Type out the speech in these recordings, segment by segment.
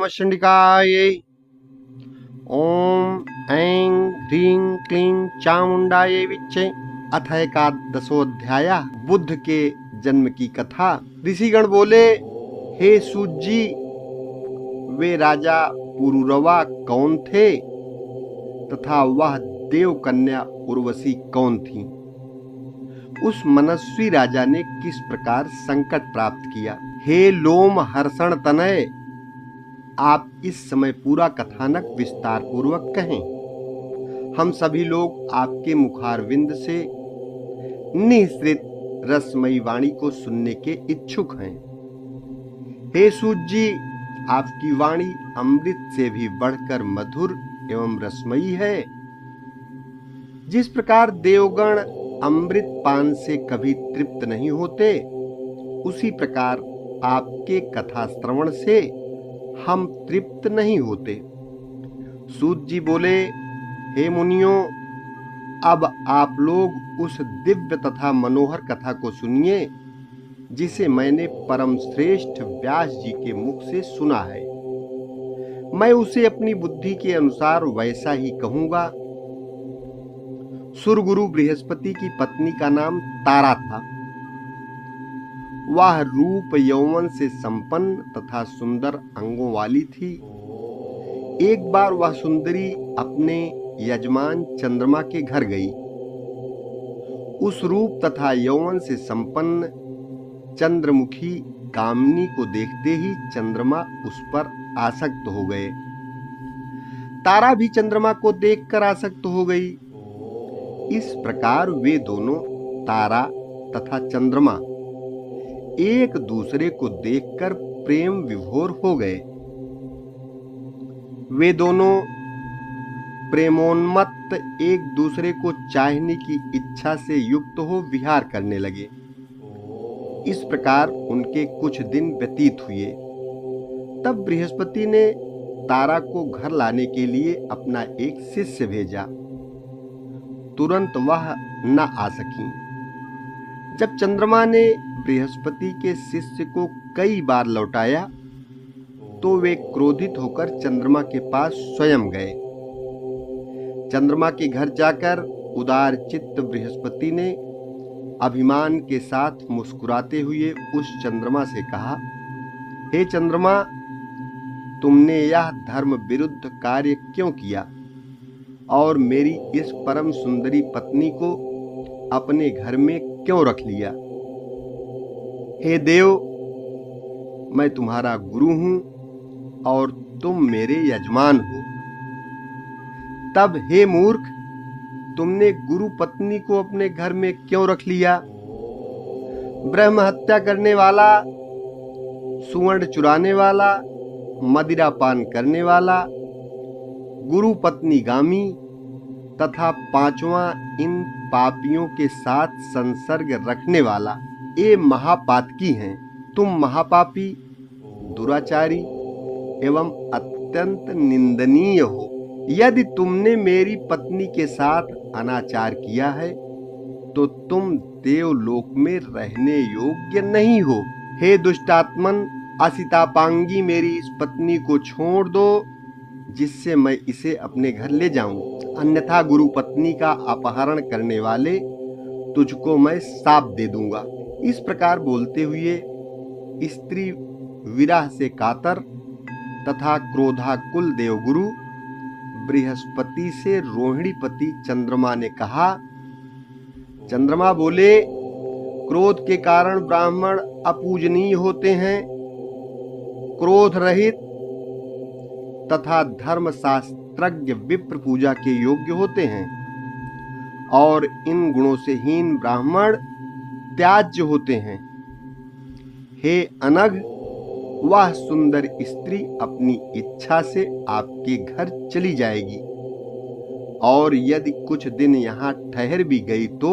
नमः चंडिकायै। ओम ऐं ह्रीं क्लीं चामुंडायै विच्चे। अथ एकादशोऽध्याय। बुद्ध के जन्म की कथा। ऋषिगण बोले, हे सूत जी, वे राजा पुरुरवा कौन थे तथा वह देव कन्या उर्वशी कौन थी? उस मनस्वी राजा ने किस प्रकार संकट प्राप्त किया? हे लोम हर्षण तनय, आप इस समय पूरा कथानक विस्तार पूर्वक कहें। हम सभी लोग आपके मुखारविंद से निःसृत रसमयी वाणी को सुनने के इच्छुक हैं। हे सूत जी, आपकी वाणी अमृत से भी बढ़कर मधुर एवं रसमयी है। जिस प्रकार देवगण अमृत पान से कभी तृप्त नहीं होते, उसी प्रकार आपके कथा श्रवण से हम तृप्त नहीं होते। सूत जी बोले, हे मुनियों, अब आप लोग उस दिव्य तथा मनोहर कथा को सुनिए जिसे मैंने परम श्रेष्ठ व्यास जी के मुख से सुना है। मैं उसे अपनी बुद्धि के अनुसार वैसा ही कहूंगा। सुरगुरु बृहस्पति की पत्नी का नाम तारा था। वह रूप यौवन से संपन्न तथा सुंदर अंगों वाली थी। एक बार वह सुंदरी अपने यजमान चंद्रमा के घर गई। उस रूप तथा यौवन से संपन्न चंद्रमुखी कामिनी को देखते ही चंद्रमा उस पर आसक्त हो गए। तारा भी चंद्रमा को देखकर आसक्त हो गई। इस प्रकार वे दोनों, तारा तथा चंद्रमा, एक दूसरे को देखकर प्रेम विभोर हो गए। वे दोनों प्रेमोन्मत्त एक दूसरे को चाहने की इच्छा से युक्त हो विहार करने लगे। इस प्रकार उनके कुछ दिन व्यतीत हुए। तब बृहस्पति ने तारा को घर लाने के लिए अपना एक शिष्य भेजा। तुरंत वह न आ सकी। जब चंद्रमा ने बृहस्पति के शिष्य को कई बार लौटाया, तो वे क्रोधित होकर चंद्रमा के पास स्वयं गए। चंद्रमा के घर जाकर उदार चित्त बृहस्पति ने अभिमान के साथ मुस्कुराते हुए उस चंद्रमा से कहा, हे चंद्रमा, तुमने यह धर्म विरुद्ध कार्य क्यों किया और मेरी इस परम सुंदरी पत्नी को अपने घर में क्यों रख लिया? हे देव, मैं तुम्हारा गुरु हूं और तुम मेरे यजमान हो। तब हे मूर्ख, तुमने गुरु पत्नी को अपने घर में क्यों रख लिया? ब्रह्म हत्या करने वाला, सुवर्ण चुराने वाला, मदिरा पान करने वाला, गुरु पत्नी गामी तथा पांचवा इन पापियों के साथ संसर्ग रखने वाला, ये महापातकी हैं। तुम महापापी, दुराचारी एवं अत्यंत निंदनीय हो। यदि तुमने मेरी पत्नी के साथ अनाचार किया है, तो तुम देवलोक में रहने योग्य नहीं हो। हे दुष्टात्मन, असितापांगी मेरी इस पत्नी को छोड़ दो, जिससे मैं इसे अपने घर ले जाऊं, अन्यथा गुरु पत्नी का अपहरण करने वाले तुझको मैं शाप दे दूंगा। इस प्रकार बोलते हुए स्त्री विरह से कातर तथा क्रोधाकुल देवगुरु बृहस्पति से रोहिणीपति चंद्रमा ने कहा। चंद्रमा बोले, क्रोध के कारण ब्राह्मण अपूजनीय होते हैं, क्रोध रहित तथा धर्म शास्त्रज्ञ विप्र पूजा के योग्य होते हैं, और इन गुणों से हीन ब्राह्मण त्याज्य होते हैं। हे अनघ, वह सुंदर स्त्री अपनी इच्छा से आपके घर चली जाएगी, और यदि कुछ दिन यहाँ ठहर भी गई तो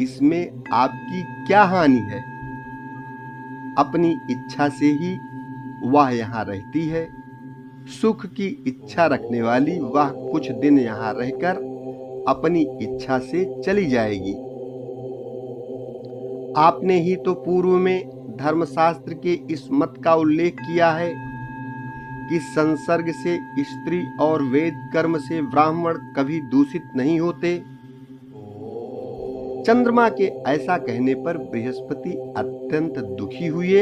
इसमें आपकी क्या हानि है? अपनी इच्छा से ही वह यहाँ रहती है। सुख की इच्छा रखने वाली वह कुछ दिन यहाँ रहकर अपनी इच्छा से चली जाएगी। आपने ही तो पूर्व में धर्मशास्त्र के इस मत का उल्लेख किया है कि संसर्ग से स्त्री और वेद कर्म से ब्राह्मण कभी दूषित नहीं होते। चंद्रमा के ऐसा कहने पर बृहस्पति अत्यंत दुखी हुए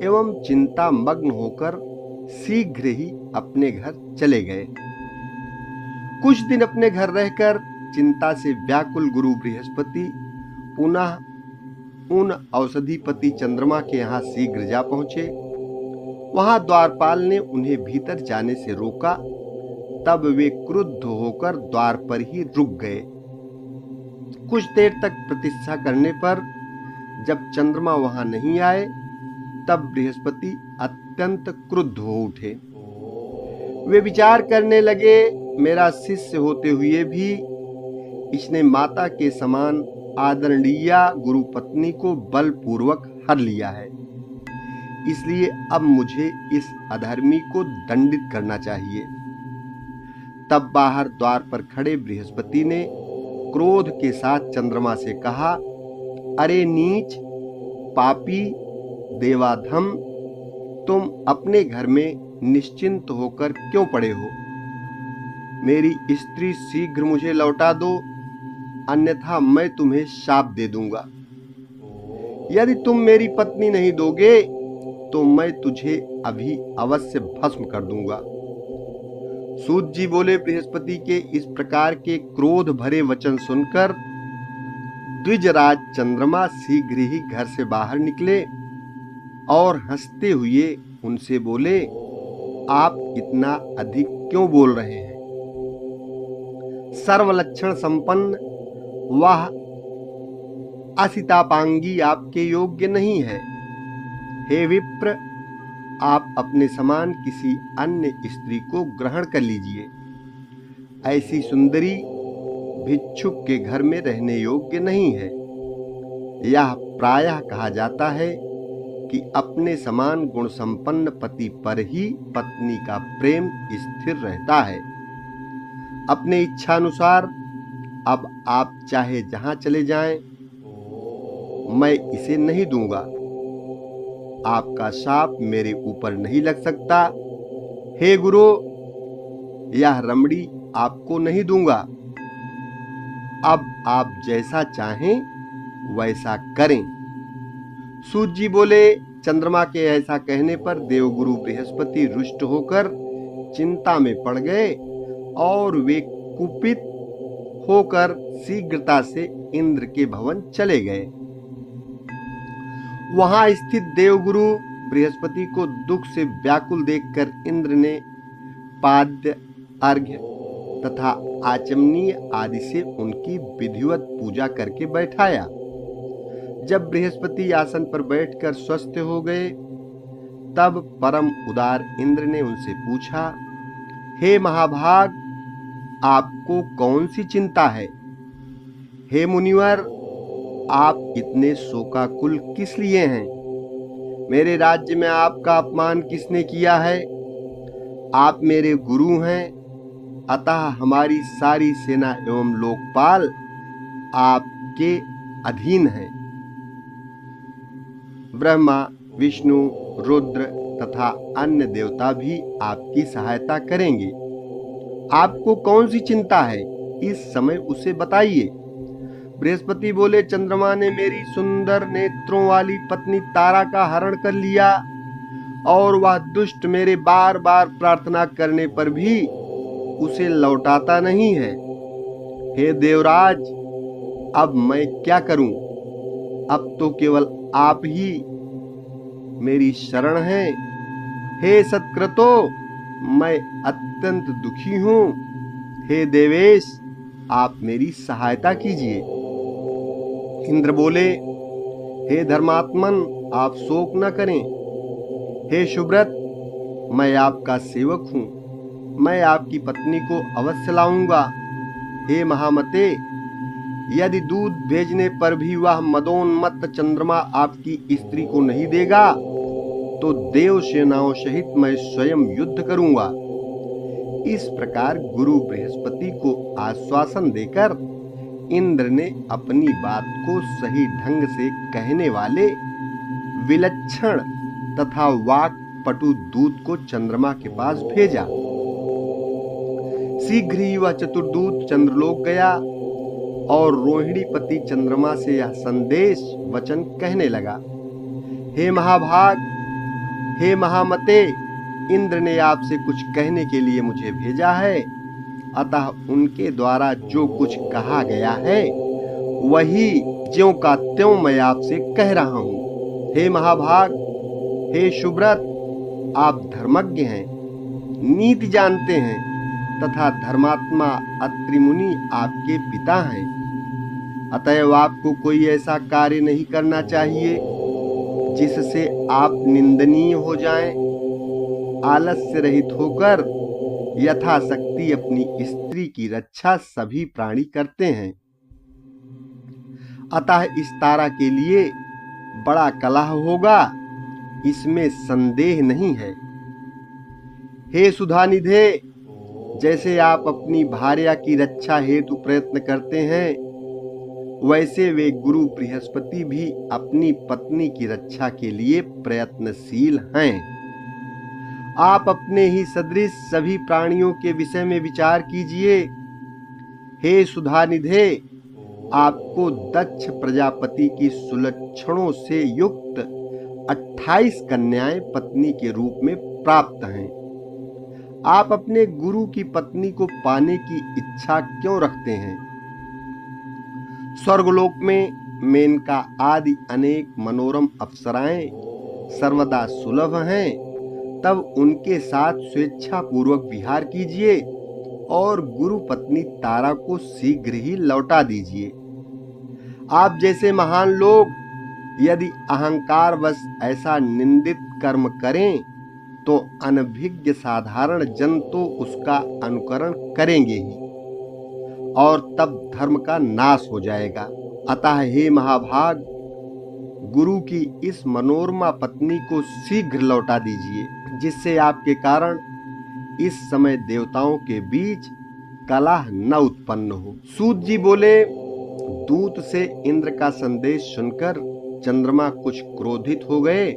एवं चिंता मग्न होकर शीघ्र ही अपने घर चले गए। कुछ दिन अपने घर रहकर चिंता से व्याकुल गुरु बृहस्पति पुनः उन औषधिपति चंद्रमा के यहाँ शीघ्र जा पहुंचे। वहां द्वारपाल ने उन्हें भीतर जाने से रोका, तब वे क्रुद्ध होकर द्वार पर ही रुक गए। कुछ देर तक प्रतीक्षा करने पर जब चंद्रमा वहां नहीं आए, तब बृहस्पति अत्यंत क्रुद्ध हो उठे। वे विचार करने लगे, मेरा शिष्य होते हुए भी इसने माता के समान आदरणीय गुरु पत्नी को बलपूर्वक हर लिया है, इसलिए अब मुझे इस अधर्मी को दंडित करना चाहिए। तब बाहर द्वार पर खड़े बृहस्पति ने क्रोध के साथ चंद्रमा से कहा, अरे नीच पापी देवाधम, तुम अपने घर में निश्चिंत होकर क्यों पड़े हो? मेरी स्त्री शीघ्र मुझे लौटा दो, अन्यथा मैं तुम्हें शाप दे दूंगा। यदि तुम मेरी पत्नी नहीं दोगे तो मैं तुझे अभी अवश्य भस्म कर दूंगा। सूत जी बोले, बृहस्पति के इस प्रकार के क्रोध भरे वचन सुनकर द्विजराज चंद्रमा शीघ्र ही घर से बाहर निकले और हंसते हुए उनसे बोले, आप इतना अधिक क्यों बोल रहे हैं? सर्वलक्षण संपन्न वह असितापांगी आपके योग्य नहीं है। हे विप्र, आप अपने समान किसी अन्य स्त्री को ग्रहण कर लीजिए। ऐसी सुंदरी भिक्षुक के घर में रहने योग्य नहीं है। यह प्रायः कहा जाता है कि अपने समान गुण संपन्न पति पर ही पत्नी का प्रेम स्थिर रहता है। अपने इच्छानुसार अब आप चाहे जहां चले जाएं, मैं इसे नहीं दूंगा। आपका शाप मेरे ऊपर नहीं लग सकता। हे गुरु, यह रमणी आपको नहीं दूंगा। अब आप जैसा चाहें वैसा करें। सूत जी बोले, चंद्रमा के ऐसा कहने पर देवगुरु बृहस्पति रुष्ट होकर चिंता में पड़ गए और वे कुपित होकर शीघ्रता से इंद्र के भवन चले गए। वहां स्थित देवगुरु बृहस्पति को दुख से व्याकुल देखकर इंद्र ने पाद्य, अर्घ्य तथा आचमनीय आदि से उनकी विधिवत पूजा करके बैठाया। जब बृहस्पति आसन पर बैठकर स्वस्थ हो गए, तब परम उदार इंद्र ने उनसे पूछा, हे महाभाग, आपको कौन सी चिंता है? हे मुनिवर, आप इतने शोकाकुल किस लिए हैं? मेरे राज्य में आपका अपमान किसने किया है? आप मेरे गुरु हैं, अतः हमारी सारी सेना एवं लोकपाल आपके अधीन हैं। ब्रह्मा, विष्णु, रुद्र तथा अन्य देवता भी आपकी सहायता करेंगे। आपको कौन सी चिंता है, इस समय उसे बताइए। बृहस्पति बोले, चंद्रमा ने मेरी सुंदर नेत्रों वाली पत्नी तारा का हरण कर लिया और वह दुष्ट मेरे बार बार प्रार्थना करने पर भी उसे लौटाता नहीं है। हे देवराज, अब मैं क्या करूं? अब तो केवल आप ही मेरी शरण हैं। हे सत्कृतो, मैं अत्यंत दुखी हूं। हे देवेश, आप मेरी सहायता कीजिए। इंद्र बोले, हे धर्मात्मन, आप शोक न करें। हे शुभ्रत, मैं आपका सेवक हूं। मैं आपकी पत्नी को अवश्य लाऊंगा। हे महामते, यदि दूध भेजने पर भी वह मदोन्मत्त चंद्रमा आपकी स्त्री को नहीं देगा, तो देव सेनाओं सहित मैं स्वयं युद्ध करूंगा। इस प्रकार गुरु बृहस्पति को आश्वासन देकर इंद्र ने अपनी बात को सही ढंग से कहने वाले विलक्षण तथा वाक पटु दूत को चंद्रमा के पास भेजा। शीघ्र ही वह चतुर्दूत चंद्रलोक गया और रोहिणीपति चंद्रमा से यह संदेश वचन कहने लगा, हे महाभाग, हे महामते, इंद्र ने आपसे कुछ कहने के लिए मुझे भेजा है, अतः उनके द्वारा जो कुछ कहा गया है वही ज्यों का त्यों मैं आपसे कह रहा हूं। हे महाभाग, हे शुभ्रत, आप धर्मज्ञ हैं, नीति जानते हैं तथा धर्मात्मा अत्रि मुनि आपके पिता हैं। अतएव आपको कोई ऐसा कार्य नहीं करना चाहिए जिससे आप निंदनीय हो जाएं। आलस्य रहित होकर यथाशक्ति अपनी स्त्री की रक्षा सभी प्राणी करते हैं। अतः इस तारा के लिए बड़ा कलह होगा, इसमें संदेह नहीं है। हे सुधानिधे, जैसे आप अपनी भार्या की रक्षा हेतु प्रयत्न करते हैं, वैसे वे गुरु बृहस्पति भी अपनी पत्नी की रक्षा के लिए प्रयत्नशील हैं। आप अपने ही सदृश सभी प्राणियों के विषय में विचार कीजिए। हे सुधानिधे, आपको दक्ष प्रजापति की सुलक्षणों से युक्त 28 कन्याएं पत्नी के रूप में प्राप्त हैं। आप अपने गुरु की पत्नी को पाने की इच्छा क्यों रखते हैं? स्वर्गलोक में मेनका आदि अनेक मनोरम अप्सराएं सर्वदा सुलभ हैं, तब उनके साथ स्वेच्छा पूर्वक विहार कीजिए और गुरु पत्नी तारा को शीघ्र ही लौटा दीजिए। आप जैसे महान लोग यदि अहंकारवश ऐसा निंदित कर्म करें तो अनभिज्ञ साधारण जन तो उसका अनुकरण करेंगे ही और तब धर्म का नाश हो जाएगा। अतः हे महाभाग, गुरु की इस मनोरमा पत्नी को शीघ्र लौटा दीजिए, जिससे आपके कारण इस समय देवताओं के बीच कलह न उत्पन्न हो। सूत जी बोले, दूत से इंद्र का संदेश सुनकर चंद्रमा कुछ क्रोधित हो गए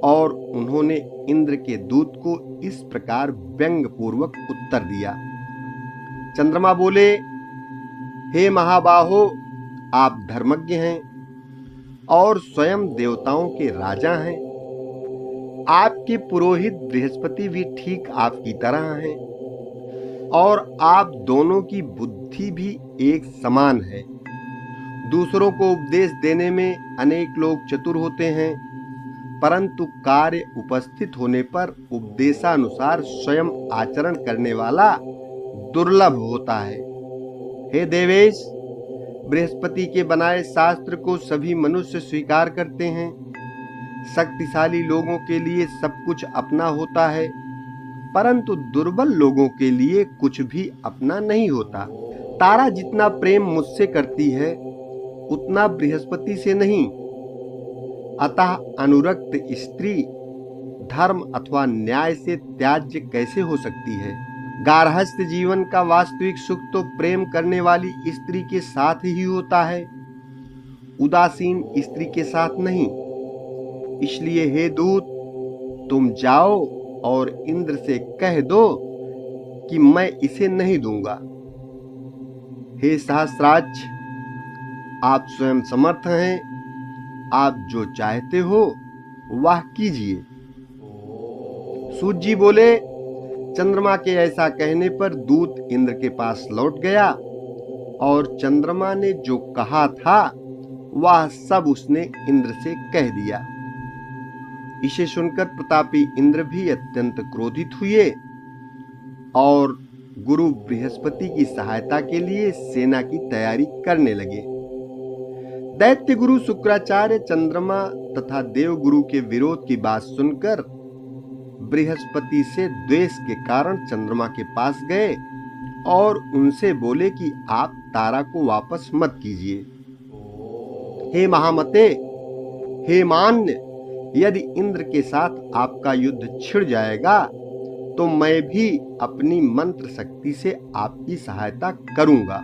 और उन्होंने इंद्र के दूत को इस प्रकार व्यंग पूर्वक उत्तर दिया। चंद्रमा बोले, हे महाबाहो, आप धर्मज्ञ हैं और स्वयं देवताओं के राजा हैं। आपके पुरोहित बृहस्पति भी ठीक आपकी तरह हैं और आप दोनों की बुद्धि भी एक समान है। दूसरों को उपदेश देने में अनेक लोग चतुर होते हैं, परंतु कार्य उपस्थित होने पर उपदेशानुसार स्वयं आचरण करने वाला दुर्लभ होता है। हे देवेश, बृहस्पति के बनाए शास्त्र को सभी मनुष्य स्वीकार करते हैं। शक्तिशाली लोगों के लिए सब कुछ अपना होता है, परंतु दुर्बल लोगों के लिए कुछ भी अपना नहीं होता। तारा जितना प्रेम मुझसे करती है उतना बृहस्पति से नहीं। अतः अनुरक्त स्त्री धर्म अथवा न्याय से त्याज्य कैसे हो सकती है? गार्हस्थ जीवन का वास्तविक सुख तो प्रेम करने वाली स्त्री के साथ ही होता है, उदासीन स्त्री के साथ नहीं। इसलिए हे दूत, तुम जाओ और इंद्र से कह दो कि मैं इसे नहीं दूंगा। हे सहस्राक्ष, आप स्वयं समर्थ हैं, आप जो चाहते हो वह कीजिए। सूत जी बोले, चंद्रमा के ऐसा कहने पर दूत इंद्र के पास लौट गया और चंद्रमा ने जो कहा था वह सब उसने इंद्र से कह दिया। इसे सुनकर प्रतापी इंद्र भी अत्यंत क्रोधित हुए और गुरु बृहस्पति की सहायता के लिए सेना की तैयारी करने लगे। दैत्य गुरु शुक्राचार्य चंद्रमा तथा देव गुरु के विरोध की बात सुनकर बृहस्पति से द्वेष के कारण चंद्रमा के पास गए और उनसे बोले कि आप तारा को वापस मत कीजिए। हे महामते, हे मान्य, यदि इंद्र के साथ आपका युद्ध छिड़ जाएगा तो मैं भी अपनी मंत्र शक्ति से आपकी सहायता करूंगा।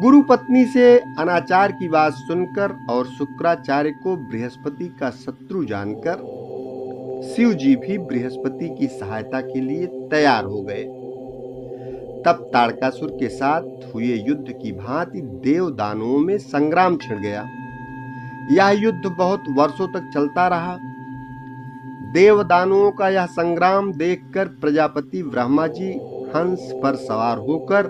गुरु पत्नी से अनाचार की बात सुनकर और शुक्राचार्य को बृहस्पति का शत्रु जानकर शिव जी भी बृहस्पति की सहायता के लिए तैयार हो गए। तब ताड़कासुर के साथ हुए युद्ध की भांति देव दानवों में संग्राम छिड़ गया। यह युद्ध बहुत वर्षों तक चलता रहा। देव दानवों का यह संग्राम देखकर प्रजापति ब्रह्मा जी हंस पर सवार होकर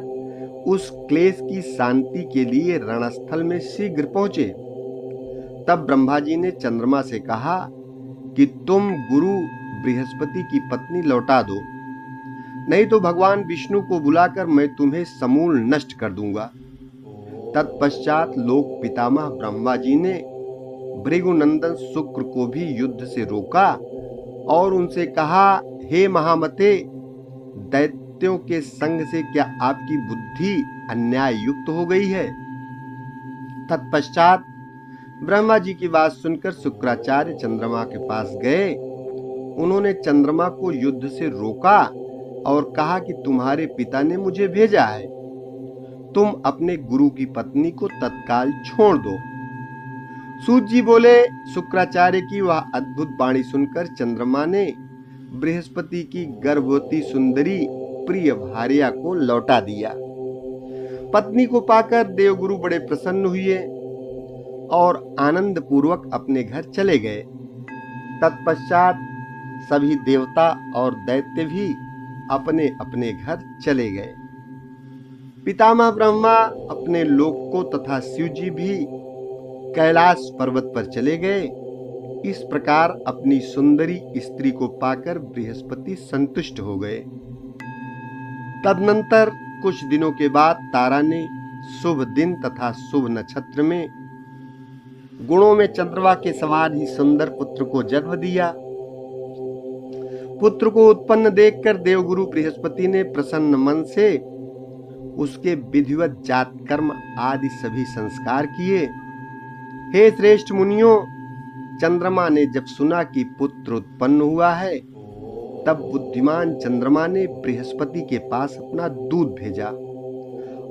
उस क्लेश की शांति के लिए रणस्थल में शीघ्र पहुंचे। तब ब्रह्मा जी ने चंद्रमा से कहा कि तुम गुरु बृहस्पति की पत्नी लौटा दो, नहीं तो भगवान विष्णु को बुलाकर मैं तुम्हें समूल नष्ट कर दूंगा। तत्पश्चात लोक पितामह ब्रह्मा जी ने भृगुनंदन शुक्र को भी युद्ध से रोका और उनसे कहा, हे महामते, दैत्यों के संग से क्या आपकी बुद्धि अन्याय युक्त हो गई है? तत्पश्चात ब्रह्मा जी की बात सुनकर शुक्राचार्य चंद्रमा के पास गए। उन्होंने चंद्रमा को युद्ध से रोका और कहा कि तुम्हारे पिता ने मुझे भेजा है, तुम अपने गुरु की पत्नी को तत्काल छोड़ दो। सूत जी बोले, शुक्राचार्य की वह अद्भुत वाणी सुनकर चंद्रमा ने बृहस्पति की गर्भवती सुंदरी प्रिय भार्या को लौटा दिया। पत्नी को पाकर देवगुरु बड़े प्रसन्न हुए और आनंद पूर्वक अपने घर चले गए। तत्पश्चात सभी देवता और दैत्य भी अपने अपने घर चले गए। पितामह ब्रह्मा अपने लोक को तथा शिव जी भी कैलाश पर्वत पर चले गए। इस प्रकार अपनी सुंदरी स्त्री को पाकर बृहस्पति संतुष्ट हो गए। तदनंतर कुछ दिनों के बाद तारा ने शुभ दिन तथा शुभ नक्षत्र में गुणों में चंद्रमा के समान ही सुंदर पुत्र को जन्म दिया। पुत्र को उत्पन्न देखकर देवगुरु बृहस्पति ने प्रसन्न मन से उसके विधिवत जात कर्म आदि सभी संस्कार किए। हे श्रेष्ठ मुनियों, चंद्रमा ने जब सुना कि पुत्र उत्पन्न हुआ है, तब बुद्धिमान चंद्रमा ने बृहस्पति के पास अपना दूत भेजा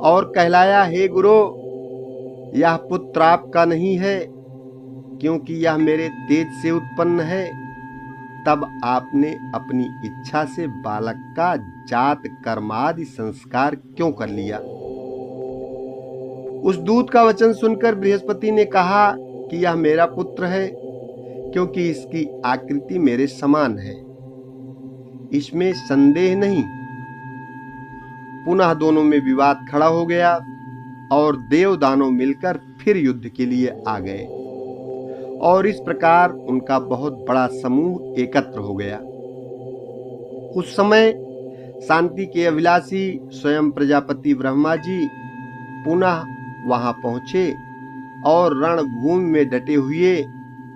और कहलाया, हे गुरु, यह पुत्र आपका नहीं है, क्योंकि यह मेरे तेज से उत्पन्न है। तब आपने अपनी इच्छा से बालक का जात कर्मादि संस्कार क्यों कर लिया? उस दूत का वचन सुनकर बृहस्पति ने कहा कि यह मेरा पुत्र है, क्योंकि इसकी आकृति मेरे समान है, इसमें संदेह नहीं। पुनः दोनों में विवाद खड़ा हो गया और देव दानव मिलकर फिर युद्ध के लिए आ गए और इस प्रकार उनका बहुत बड़ा समूह एकत्र हो गया। उस समय शांति के अभिलाषी स्वयं प्रजापति ब्रह्मा जी पुनः वहां पहुंचे और रणभूमि में डटे हुए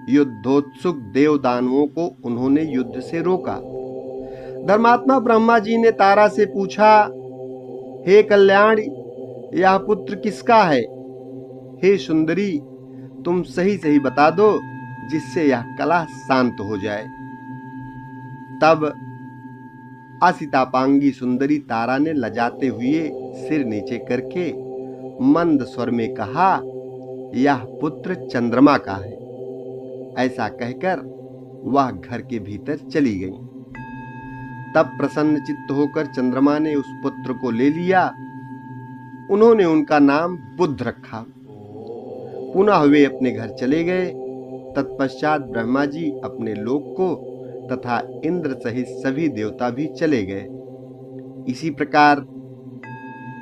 युद्धोत्सुक देव दानवों को उन्होंने युद्ध से रोका। धर्मात्मा ब्रह्मा जी ने तारा से पूछा, हे कल्याण, यह पुत्र किसका है? हे सुंदरी, तुम सही सही बता दो, जिससे यह कलह शांत हो जाए। तब असितापांगी सुंदरी तारा ने लजाते हुए सिर नीचे करके मंद स्वर में कहा, यह पुत्र चंद्रमा का है। ऐसा कहकर वह घर के भीतर चली गई। तब प्रसन्न चित्त होकर चंद्रमा ने उस पुत्र को ले लिया। उन्होंने उनका नाम बुध रखा। पुनः वे अपने घर चले गए। तत्पश्चात ब्रह्मा जी अपने लोक को तथा इंद्र सहित सभी देवता भी चले गए। इसी प्रकार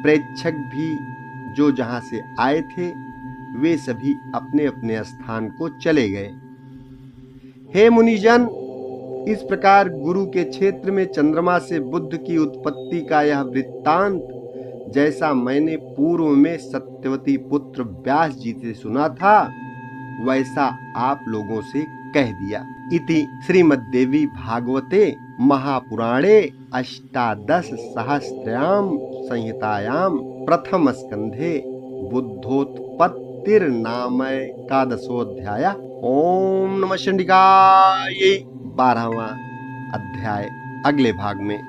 प्रेक्षक भी जो जहां से आए थे, वे सभी अपने अपने स्थान को चले गए। हे मुनिजन, इस प्रकार गुरु के क्षेत्र में चंद्रमा से बुद्ध की उत्पत्ति का यह वृत्तांत, जैसा मैंने पूर्व में सत्यवती पुत्र व्यास जी से सुना था, वैसा आप लोगों से कह दिया। इति श्रीमद्देवी भागवते महापुराणे अष्टादश सहस्रयाम संहितायाम प्रथम स्कंधे बुद्धोत्पत्तिर्नामैकादशोऽध्यायः। ओम नमः चंडिकाय। 12वां अध्याय अगले भाग में।